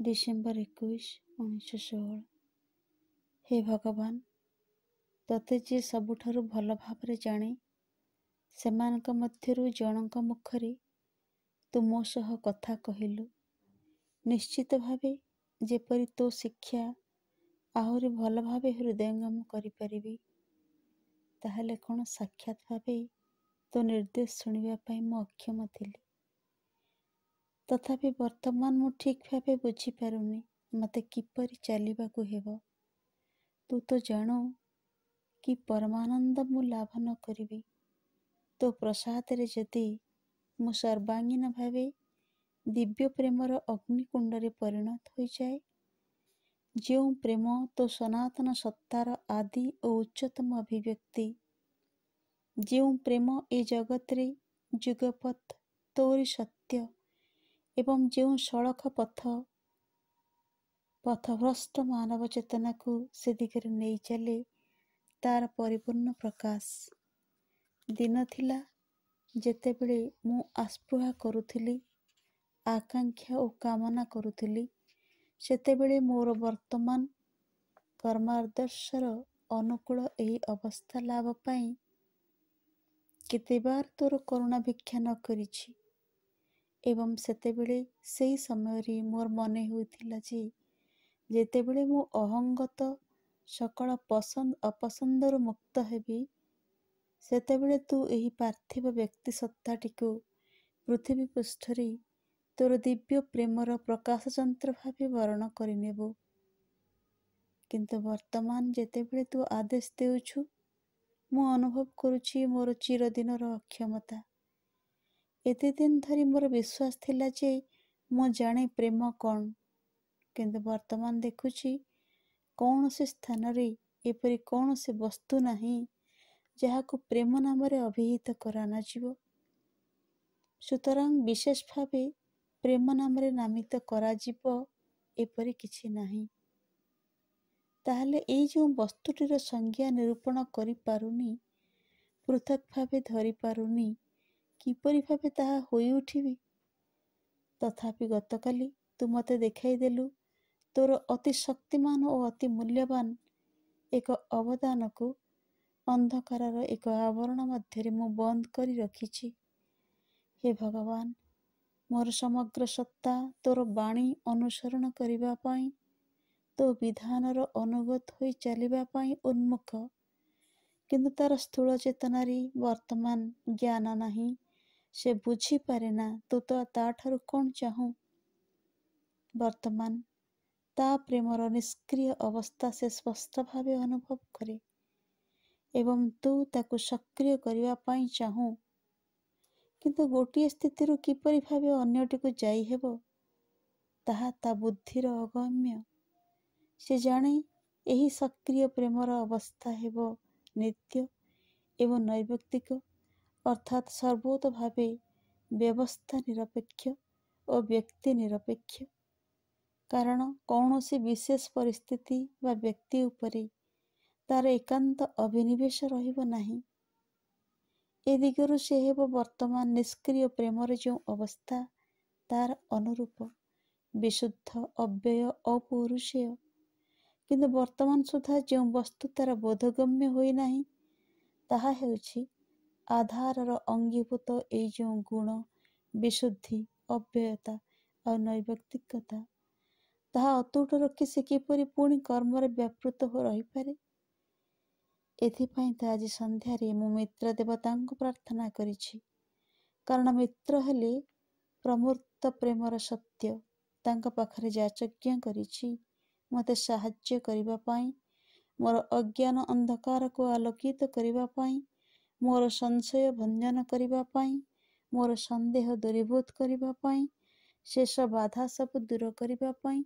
December 21, 1916। ହେ ଭଗବାନ, ତୋତେ ଯିଏ ସବୁଠାରୁ ଭଲ ଭାବରେ ଜାଣେ, ସେମାନଙ୍କ ମଧ୍ୟରୁ ଜଣଙ୍କ ମୁଖରେ ତୁ ମୋ ସହ କଥା କହିଲୁ। ନିଶ୍ଚିତ ଭାବେ ଯେପରି ତୋ ଶିକ୍ଷା ଆହୁରି ଭଲ ଭାବେ ହୃଦୟଙ୍ଗମ କରିପାରିବି। ତାହେଲେ କ'ଣ ସାକ୍ଷାତ ଭାବେ ତୋ ନିର୍ଦ୍ଦେଶ ଶୁଣିବା ପାଇଁ ମୁଁ ଅକ୍ଷମ ଥିଲି? ତଥାପି ବର୍ତ୍ତମାନ ମୁଁ ଠିକ୍ ଭାବେ ବୁଝିପାରୁନି ମୋତେ କିପରି ଚାଲିବାକୁ ହେବ। ତୁ ତ ଜାଣୁ କି ପରମାନନ୍ଦ ମୁଁ ଲାଭ ନ କରିବି ତୋ ପ୍ରସାଦରେ ଯଦି ମୁଁ ସର୍ବାଙ୍ଗୀନ ଭାବେ ଦିବ୍ୟ ପ୍ରେମର ଅଗ୍ନିକୁଣ୍ଡରେ ପରିଣତ ହୋଇଯାଏ, ଯେଉଁ ପ୍ରେମ ତୋ ସନାତନ ସତ୍ତାର ଆଦି ଓ ଉଚ୍ଚତମ ଅଭିବ୍ୟକ୍ତି, ଯେଉଁ ପ୍ରେମ ଏ ଜଗତରେ ଯୁଗପତ୍ ତୋରି ସତ୍ୟ ଏବଂ ଯେଉଁ ସଳଖ ପଥଭ୍ରଷ୍ଟ ମାନବ ଚେତନାକୁ ସେ ଦିଗରେ ନେଇ ଚାଲେ, ତାର ପରିପୂର୍ଣ୍ଣ ପ୍ରକାଶ। ଦିନ ଥିଲା ଯେତେବେଳେ ମୁଁ ଆସ୍ପୃହା କରୁଥିଲି, ଆକାଂକ୍ଷା ଓ କାମନା କରୁଥିଲି। ସେତେବେଳେ ମୋର ବର୍ତ୍ତମାନ କର୍ମାଦର୍ଶର ଅନୁକୂଳ ଏହି ଅବସ୍ଥା ଲାଭ ପାଇଁ କେତେବାର ତୋର କରୁଣା ଭିକ୍ଷା ନ କରିଛି। ଏବଂ ସେତେବେଳେ ସେହି ସମୟରେ ମୋର ମନେ ହେଉଥିଲା ଯେ ଯେତେବେଳେ ମୁଁ ଅହଙ୍ଗତ ସକଳ ପସନ୍ଦ ଅପସନ୍ଦରୁ ମୁକ୍ତ ହେବି, ସେତେବେଳେ ତୁ ଏହି ପାର୍ଥିବ ବ୍ୟକ୍ତି ସତ୍ତାଟିକୁ ପୃଥିବୀ ପୃଷ୍ଠରେ ତୋର ଦିବ୍ୟ ପ୍ରେମର ପ୍ରକାଶ ଯନ୍ତ୍ର ଭାବେ ବରଣ କରିନେବୁ। କିନ୍ତୁ ବର୍ତ୍ତମାନ ଯେତେବେଳେ ତୁ ଆଦେଶ ଦେଉଛୁ, ମୁଁ ଅନୁଭବ କରୁଛି ମୋର ଚିରଦିନର ଅକ୍ଷମତା। ଏତେ ଦିନ ଧରି ମୋର ବିଶ୍ୱାସ ଥିଲା ଯେ ମୁଁ ଜାଣେ ପ୍ରେମ କ'ଣ, କିନ୍ତୁ ବର୍ତ୍ତମାନ ଦେଖୁଛି କୌଣସି ସ୍ଥାନରେ ଏପରି କୌଣସି ବସ୍ତୁ ନାହିଁ ଯାହାକୁ ପ୍ରେମ ନାମରେ ଅଭିହିତ କରାନଯିବ। ସୁତରାଂ ବିଶେଷ ଭାବେ ପ୍ରେମ ନାମରେ ନାମିତ କରାଯିବ ଏପରି କିଛି ନାହିଁ। ତାହେଲେ ଏଇ ଯେଉଁ ବସ୍ତୁଟିର ସଂଜ୍ଞା ନିରୂପଣ କରିପାରୁନି, ପୃଥକ୍ ଭାବେ ଧରିପାରୁନି, କିପରି ଭାବେ ତାହା ହୋଇଉଠିବି? ତଥାପି ଗତକାଲି ତୁ ମୋତେ ଦେଖାଇଦେଲୁ ତୋର ଅତି ଶକ୍ତିମାନ ଓ ଅତି ମୂଲ୍ୟବାନ ଏକ ଅବଦାନକୁ ଅନ୍ଧକାରର ଏକ ଆବରଣ ମଧ୍ୟରେ ମୁଁ ବନ୍ଦ କରି ରଖିଛି। ହେ ଭଗବାନ, ମୋର ସମଗ୍ର ସତ୍ତା ତୋର ବାଣୀ ଅନୁସରଣ କରିବା ପାଇଁ, ତୋ ବିଧାନର ଅନୁଗତ ହୋଇ ଚାଲିବା ପାଇଁ ଉନ୍ମୁଖ। କିନ୍ତୁ ତାର ସ୍ଥୂଳ ଚେତନାରେ ବର୍ତ୍ତମାନ ଜ୍ଞାନ ନାହିଁ। ସେ ବୁଝିପାରେନା ତୁ ତ ତାଠାରୁ କ'ଣ ଚାହୁଁ। ବର୍ତ୍ତମାନ ତା ପ୍ରେମର ନିଷ୍କ୍ରିୟ ଅବସ୍ଥା ସେ ସ୍ପଷ୍ଟ ଭାବେ ଅନୁଭବ କରେ ଏବଂ ତୁ ତାକୁ ସକ୍ରିୟ କରିବା ପାଇଁ ଚାହୁଁ। କିନ୍ତୁ ଗୋଟିଏ ସ୍ଥିତିରୁ କିପରି ଭାବେ ଅନ୍ୟଟିକୁ ଯାଇ ହେବ, ତାହା ତା ବୁଦ୍ଧିର ଅଗମ୍ୟ। ସେ ଜାଣେ ଏହି ସକ୍ରିୟ ପ୍ରେମର ଅବସ୍ଥା ହେବ ନିତ୍ୟ ଏବଂ ନୈବର୍ତ୍ତିକ, ଅର୍ଥାତ୍ ସର୍ବୋତ ଭାବେ ବ୍ୟବସ୍ଥା ନିରପେକ୍ଷ ଓ ବ୍ୟକ୍ତି ନିରପେକ୍ଷ। କାରଣ କୌଣସି ବିଶେଷ ପରିସ୍ଥିତି ବା ବ୍ୟକ୍ତି ଉପରେ ତାର ଏକାନ୍ତ ଅଭିନିବେଶ ରହିବ ନାହିଁ। ଏ ଦିଗରୁ ସେ ହେବ ବର୍ତ୍ତମାନ ନିଷ୍କ୍ରିୟ ପ୍ରେମର ଯେଉଁ ଅବସ୍ଥା, ତାର ଅନୁରୂପ, ବିଶୁଦ୍ଧ, ଅବ୍ୟୟ, ଅପୌରୁଷେୟ। କିନ୍ତୁ ବର୍ତ୍ତମାନ ସୁଦ୍ଧା ଯେଉଁ ବସ୍ତୁ ତାର ବୋଧଗମ୍ୟ ହୋଇନାହିଁ, ତାହା ହେଉଛି ଆଧାରର ଅଙ୍ଗୀଭୂତ ଏଇ ଯେଉଁ ଗୁଣ, ବିଶୁଦ୍ଧି, ଅବ୍ୟୟତା ଆଉ ନୈବର୍ତ୍ତିକତା। ତାହା ଅତୁଟ ରଖି ସେ କିପରି ପୁଣି କର୍ମରେ ବ୍ୟାପୃତ ରହିପାରେ? ଏଥିପାଇଁ ତ ଆଜି ସନ୍ଧ୍ୟାରେ ମୁଁ ମିତ୍ର ଦେବତାଙ୍କୁ ପ୍ରାର୍ଥନା କରିଛି। କାରଣ ମିତ୍ର ହେଲେ ପ୍ରମୂର୍ତ୍ତ ପ୍ରେମର ସତ୍ୟ। ତାଙ୍କ ପାଖରେ ଯାଚଜ୍ଞ କରିଛି ମୋତେ ସାହାଯ୍ୟ କରିବା ପାଇଁ, ମୋର ଅଜ୍ଞାନ ଅନ୍ଧକାରକୁ ଆଲୋକିତ କରିବା ପାଇଁ, ମୋର ସଂଶୟ ଭଞ୍ଜନ କରିବା ପାଇଁ, ମୋର ସନ୍ଦେହ ଦୂରୀଭୂତ କରିବା ପାଇଁ, ଶେଷ ବାଧା ସବୁ ଦୂର କରିବା ପାଇଁ,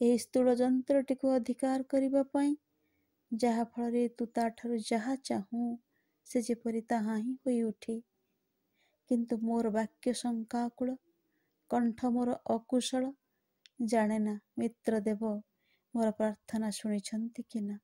ଏହି ସ୍ଥୂଳ ଯନ୍ତ୍ରଟିକୁ ଅଧିକାର କରିବା ପାଇଁ, ଯାହାଫଳରେ ତୁ ତାଠାରୁ ଯାହା ଚାହୁଁ ସେ ଯେପରି ତାହା ହିଁ ହୋଇଉଠେ। କିନ୍ତୁ ମୋର ବାକ୍ୟ ଶଙ୍କାକୁଳ, କଣ୍ଠ ମୋର ଅକୁଶଳ। ଜାଣେନା ମିତ୍ରଦେବ ମୋର ପ୍ରାର୍ଥନା ଶୁଣିଛନ୍ତି କି ନା।